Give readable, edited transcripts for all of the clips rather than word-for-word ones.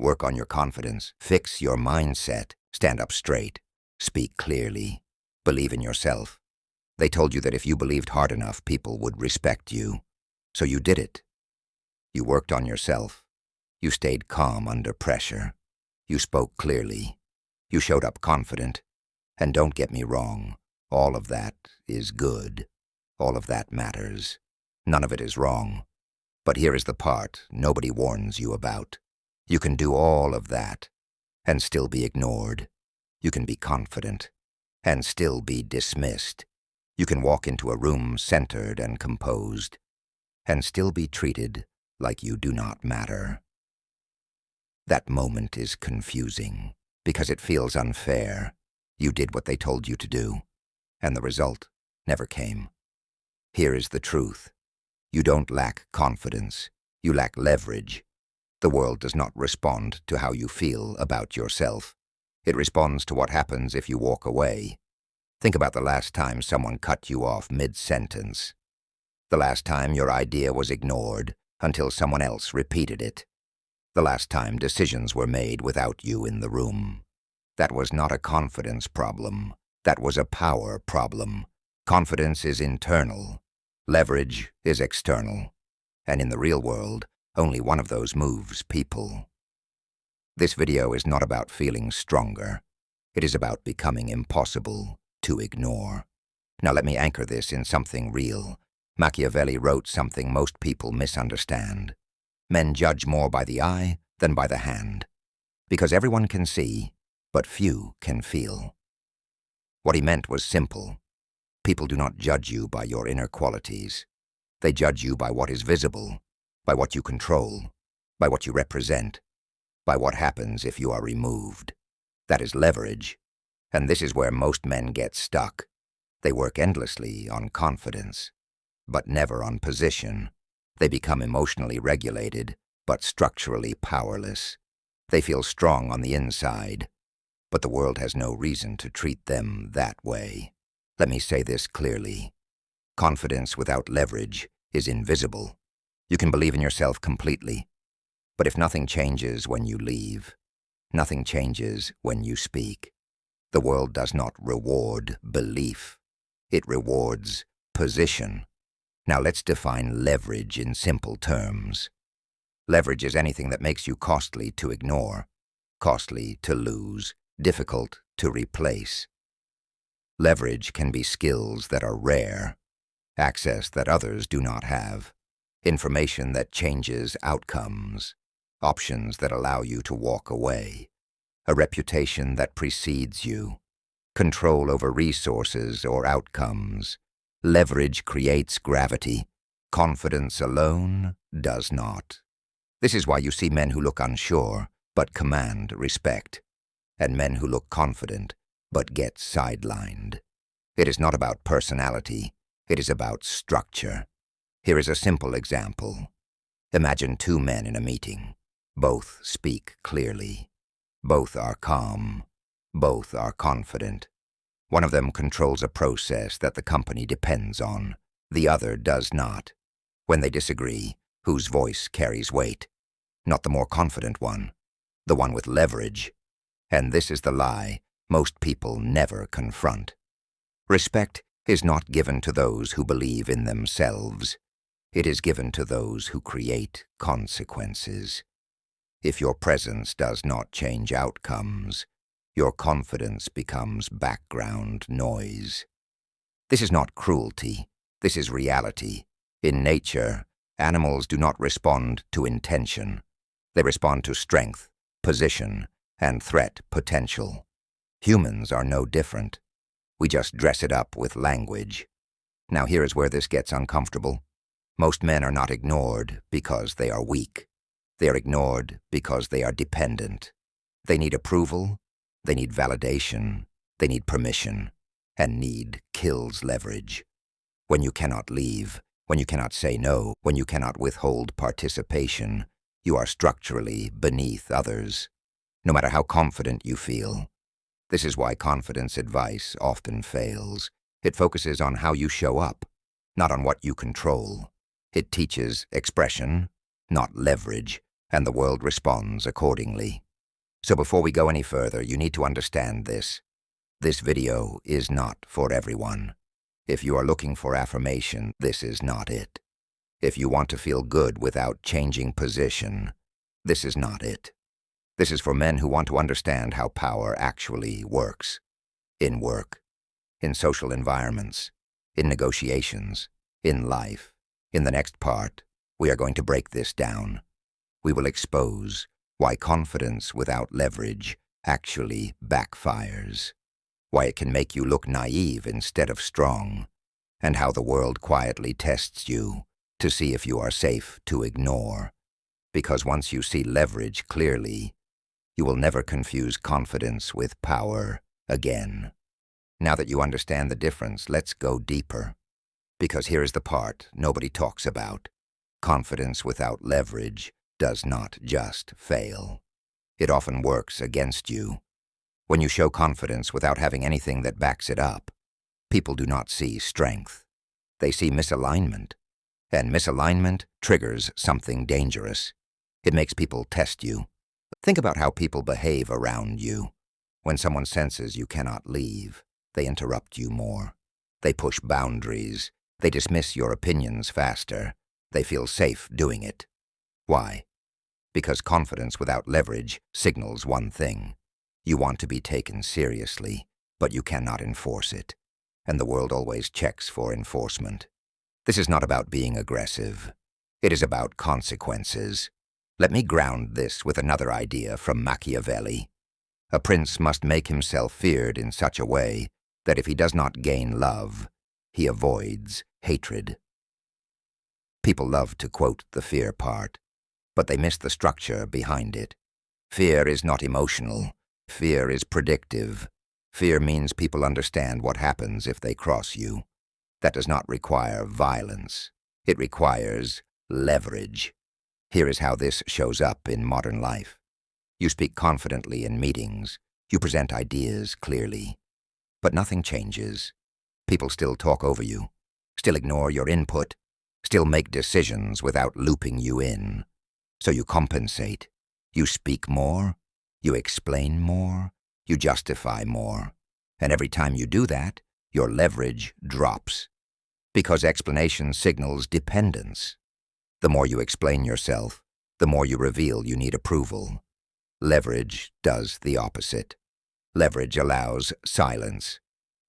Work on your confidence. Fix your mindset. Stand up straight. Speak clearly. Believe in yourself. They told you that if you believed hard enough, people would respect you. So you did it. You worked on yourself. You stayed calm under pressure. You spoke clearly. You showed up confident. And don't get me wrong, all of that is good. All of that matters. None of it is wrong. But here is the part nobody warns you about. You can do all of that and still be ignored. You can be confident and still be dismissed. You can walk into a room centered and composed and still be treated like you do not matter. That moment is confusing because it feels unfair. You did what they told you to do, and the result never came. Here is the truth. You don't lack confidence. You lack leverage. The world does not respond to how you feel about yourself. It responds to what happens if you walk away. Think about the last time someone cut you off mid-sentence. The last time your idea was ignored until someone else repeated it. The last time decisions were made without you in the room. That was not a confidence problem. That was a power problem. Confidence is internal. Leverage is external. And in the real world, only one of those moves people. This video is not about feeling stronger. It is about becoming impossible to ignore. Now let me anchor this in something real. Machiavelli wrote something most people misunderstand. Men judge more by the eye than by the hand. Because everyone can see, but few can feel. What he meant was simple. People do not judge you by your inner qualities. They judge you by what is visible, by what you control, by what you represent, by what happens if you are removed. That is leverage, and this is where most men get stuck. They work endlessly on confidence, but never on position. They become emotionally regulated, but structurally powerless. They feel strong on the inside, but the world has no reason to treat them that way. Let me say this clearly. Confidence without leverage is invisible. You can believe in yourself completely, but if nothing changes when you leave, nothing changes when you speak. The world does not reward belief. It rewards position. Now let's define leverage in simple terms. Leverage is anything that makes you costly to ignore, costly to lose, difficult to replace. Leverage can be skills that are rare, access that others do not have, information that changes outcomes, options that allow you to walk away, a reputation that precedes you, control over resources or outcomes. Leverage creates gravity. Confidence alone does not. This is why you see men who look unsure but command respect, and men who look confident but get sidelined. It is not about personality. It is about structure. Here is a simple example. Imagine two men in a meeting. Both speak clearly. Both are calm. Both are confident. One of them controls a process that the company depends on. The other does not. When they disagree, whose voice carries weight? Not the more confident one, the one with leverage. And this is the lie most people never confront. Respect is not given to those who believe in themselves. It is given to those who create consequences. If your presence does not change outcomes, your confidence becomes background noise. This is not cruelty. This is reality. In nature, animals do not respond to intention. They respond to strength, position, and threat potential. Humans are no different. We just dress it up with language. Now here is where this gets uncomfortable. Most men are not ignored because they are weak. They are ignored because they are dependent. They need approval. They need validation, they need permission, and need kills leverage. When you cannot leave, when you cannot say no, when you cannot withhold participation, you are structurally beneath others, no matter how confident you feel. This is why confidence advice often fails. It focuses on how you show up, not on what you control. It teaches expression, not leverage, and the world responds accordingly. So before we go any further, you need to understand this. This video is not for everyone. If you are looking for affirmation, this is not it. If you want to feel good without changing position, this is not it. This is for men who want to understand how power actually works. In work, in social environments, in negotiations, in life. In the next part, we are going to break this down. We will expose why confidence without leverage actually backfires, why it can make you look naive instead of strong, and how the world quietly tests you to see if you are safe to ignore. Because once you see leverage clearly, you will never confuse confidence with power again. Now that you understand the difference, let's go deeper. Because here is the part nobody talks about. Confidence without leverage does not just fail. It often works against you. When you show confidence without having anything that backs it up, people do not see strength. They see misalignment. And misalignment triggers something dangerous. It makes people test you. Think about how people behave around you. When someone senses you cannot leave, they interrupt you more. They push boundaries. They dismiss your opinions faster. They feel safe doing it. Why? Because confidence without leverage signals one thing. You want to be taken seriously, but you cannot enforce it. And the world always checks for enforcement. This is not about being aggressive. It is about consequences. Let me ground this with another idea from Machiavelli. A prince must make himself feared in such a way that if he does not gain love, he avoids hatred. People love to quote the fear part, but they miss the structure behind it. Fear is not emotional. Fear is predictive. Fear means people understand what happens if they cross you. That does not require violence. It requires leverage. Here is how this shows up in modern life. You speak confidently in meetings. You present ideas clearly. But nothing changes. People still talk over you, still ignore your input, still make decisions without looping you in. So you compensate. You speak more. You explain more. You justify more. And every time you do that, your leverage drops. Because explanation signals dependence. The more you explain yourself, the more you reveal you need approval. Leverage does the opposite. Leverage allows silence.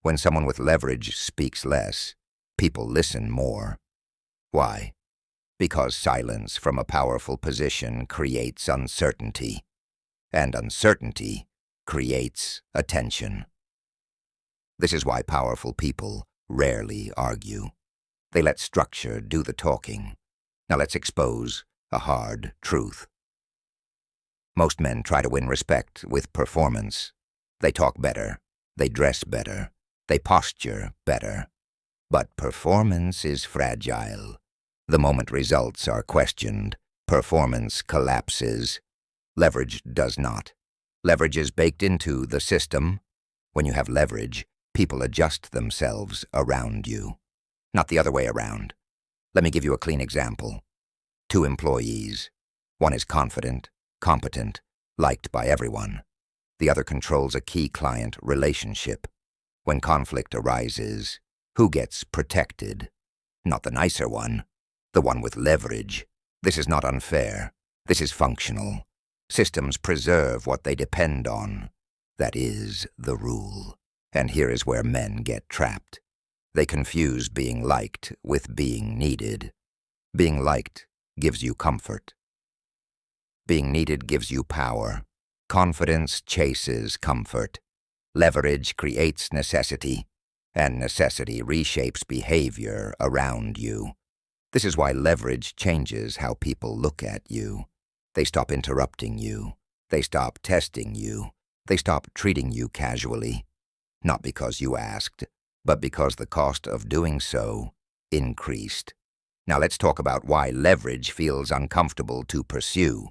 When someone with leverage speaks less, people listen more. Why? Because silence from a powerful position creates uncertainty, and uncertainty creates attention. This is why powerful people rarely argue. They let structure do the talking. Now let's expose a hard truth. Most men try to win respect with performance. They talk better. They dress better. They posture better. But performance is fragile. The moment results are questioned, performance collapses. Leverage does not. Leverage is baked into the system. When you have leverage, people adjust themselves around you, not the other way around. Let me give you a clean example. 2 employees. One is confident, competent, liked by everyone. The other controls a key client relationship. When conflict arises, who gets protected? Not the nicer one, the one with leverage. This is not unfair. This is functional. Systems preserve what they depend on. That is the rule. And here is where men get trapped. They confuse being liked with being needed. Being liked gives you comfort. Being needed gives you power. Confidence chases comfort. Leverage creates necessity, and necessity reshapes behavior around you. This is why leverage changes how people look at you. They stop interrupting you. They stop testing you. They stop treating you casually. Not because you asked, but because the cost of doing so increased. Now let's talk about why leverage feels uncomfortable to pursue.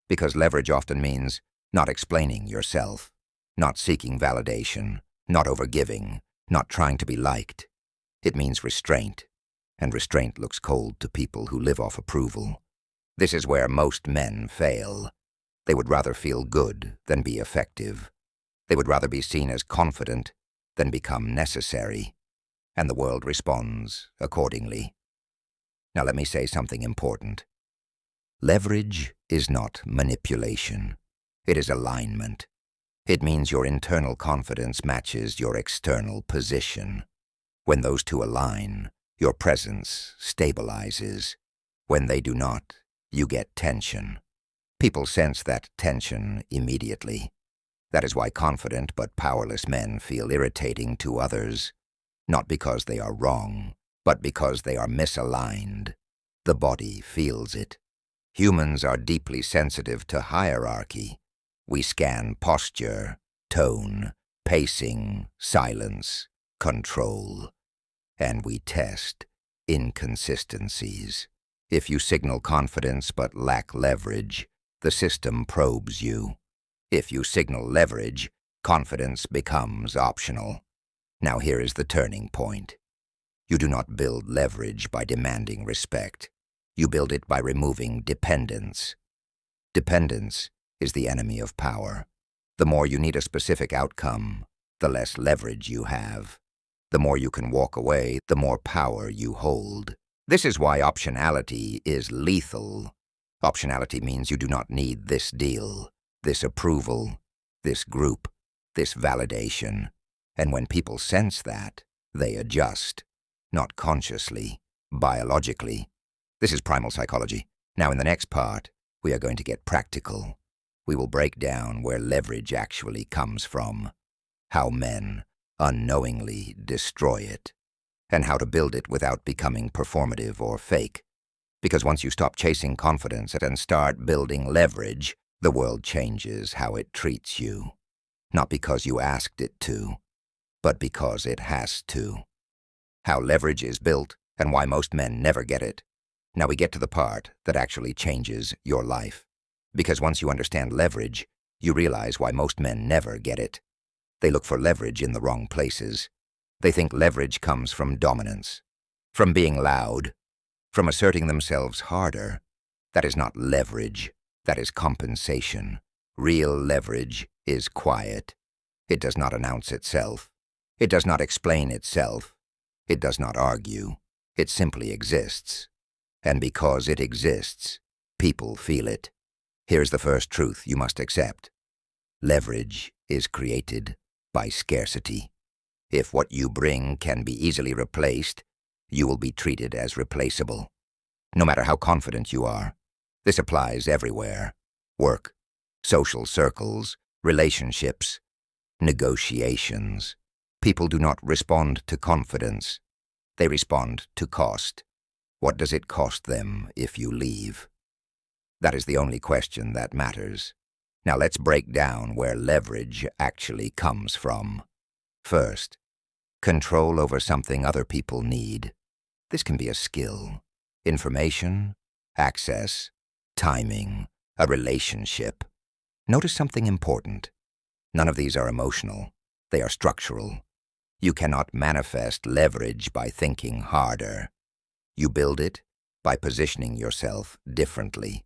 Because leverage often means not explaining yourself, not seeking validation, not overgiving, not trying to be liked. It means restraint, and restraint looks cold to people who live off approval. This is where most men fail. They would rather feel good than be effective. They would rather be seen as confident than become necessary. And the world responds accordingly. Now let me say something important. Leverage is not manipulation. It is alignment. It means your internal confidence matches your external position. When those two align, your presence stabilizes. When they do not, you get tension. People sense that tension immediately. That is why confident but powerless men feel irritating to others, not because they are wrong, but because they are misaligned. The body feels it. Humans are deeply sensitive to hierarchy. We scan posture, tone, pacing, silence, control, and we test inconsistencies. If you signal confidence but lack leverage, the system probes you. If you signal leverage, confidence becomes optional. Now here is the turning point. You do not build leverage by demanding respect. You build it by removing dependence. Dependence is the enemy of power. The more you need a specific outcome, the less leverage you have. The more you can walk away, the more power you hold. This is why optionality is lethal. Optionality means you do not need this deal, this approval, this group, this validation. And when people sense that, they adjust. Not consciously, biologically. This is primal psychology. Now in the next part, we are going to get practical. We will break down where leverage actually comes from, how men unknowingly destroy it, and how to build it without becoming performative or fake. Because once you stop chasing confidence and start building leverage, the world changes how it treats you. Not because you asked it to, but because it has to. How leverage is built and why most men never get it. Now we get to the part that actually changes your life. Because once you understand leverage, you realize why most men never get it. They look for leverage in the wrong places. They think leverage comes from dominance, from being loud, from asserting themselves harder. That is not leverage. That is compensation. Real leverage is quiet. It does not announce itself. It does not explain itself. It does not argue. It simply exists. And because it exists, people feel it. Here's the first truth you must accept. Leverage is created by scarcity. If what you bring can be easily replaced, you will be treated as replaceable. No matter how confident you are. This applies everywhere. Work, social circles, relationships, negotiations. People do not respond to confidence. They respond to cost. What does it cost them if you leave? That is the only question that matters. Now let's break down where leverage actually comes from. First, control over something other people need. This can be a skill, information, access, timing, a relationship. Notice something important. None of these are emotional. They are structural. You cannot manifest leverage by thinking harder. You build it by positioning yourself differently.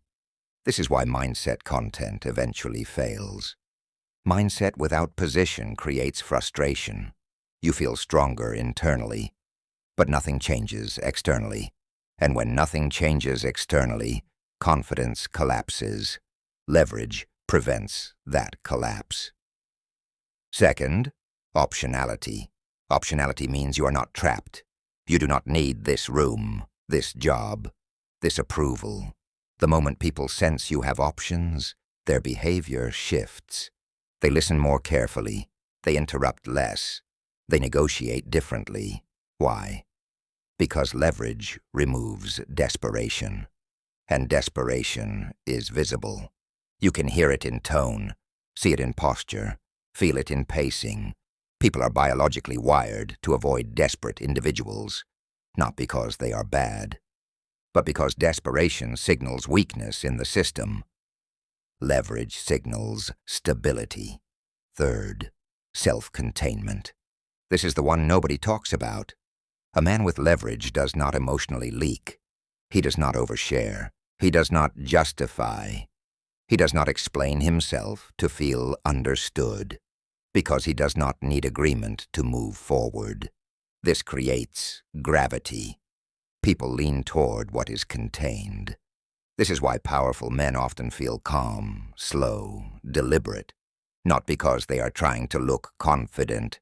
This is why mindset content eventually fails. Mindset without position creates frustration. You feel stronger internally, but nothing changes externally. And when nothing changes externally, confidence collapses. Leverage prevents that collapse. Second, optionality. Optionality means you are not trapped. You do not need this room, this job, this approval. The moment people sense you have options, their behavior shifts. They listen more carefully. They interrupt less. They negotiate differently. Why? Because leverage removes desperation. And desperation is visible. You can hear it in tone, see it in posture, feel it in pacing. People are biologically wired to avoid desperate individuals, not because they are bad, but because desperation signals weakness in the system. Leverage signals stability. Third, self-containment. This is the one nobody talks about. A man with leverage does not emotionally leak. He does not overshare. He does not justify. He does not explain himself to feel understood, because he does not need agreement to move forward. This creates gravity. People lean toward what is contained. This is why powerful men often feel calm, slow, deliberate, not because they are trying to look confident,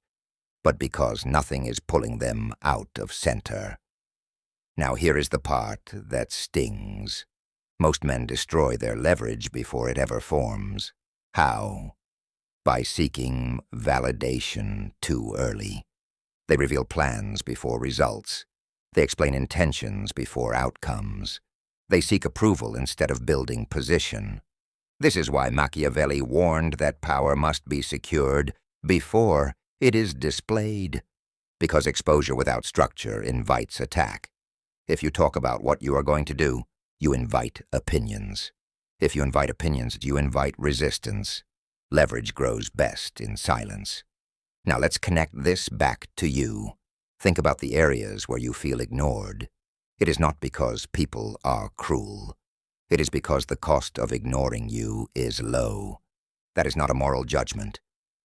but because nothing is pulling them out of center. Now here is the part that stings. Most men destroy their leverage before it ever forms. How? By seeking validation too early. They reveal plans before results. They explain intentions before outcomes. They seek approval instead of building position. This is why Machiavelli warned that power must be secured before it is displayed, because exposure without structure invites attack. If you talk about what you are going to do, you invite opinions. If you invite opinions, you invite resistance. Leverage grows best in silence. Now let's connect this back to you. Think about the areas where you feel ignored. It is not because people are cruel. It is because the cost of ignoring you is low. That is not a moral judgment.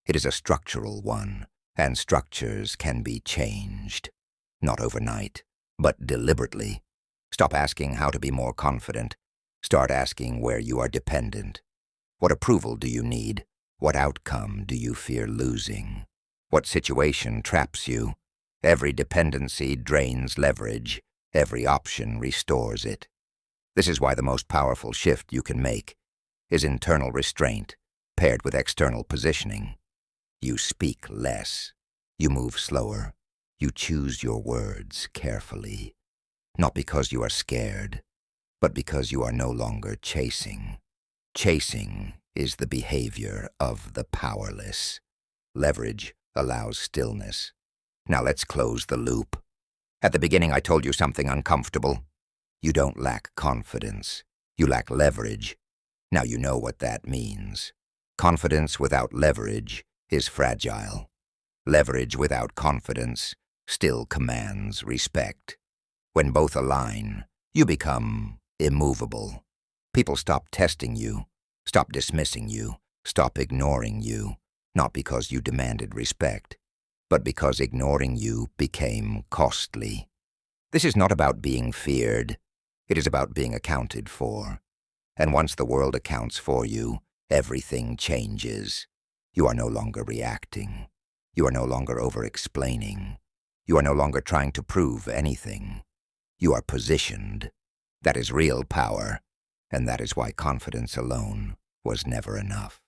It is a structural one, and structures can be changed. Not overnight, but deliberately. Stop asking how to be more confident. Start asking where you are dependent. What approval do you need? What outcome do you fear losing? What situation traps you? Every dependency drains leverage. Every option restores it. This is why the most powerful shift you can make is internal restraint paired with external positioning. You speak less. You move slower. You choose your words carefully. Not because you are scared, but because you are no longer chasing. Chasing is the behavior of the powerless. Leverage allows stillness. Now let's close the loop. At the beginning, I told you something uncomfortable. You don't lack confidence. You lack leverage. Now you know what that means. Confidence without leverage is fragile. Leverage without confidence still commands respect. When both align, you become immovable. People stop testing you, stop dismissing you, stop ignoring you, not because you demanded respect, but because ignoring you became costly. This is not about being feared. It is about being accounted for. And once the world accounts for you, everything changes. You are no longer reacting. You are no longer over-explaining. You are no longer trying to prove anything. You are positioned. That is real power, and that is why confidence alone was never enough.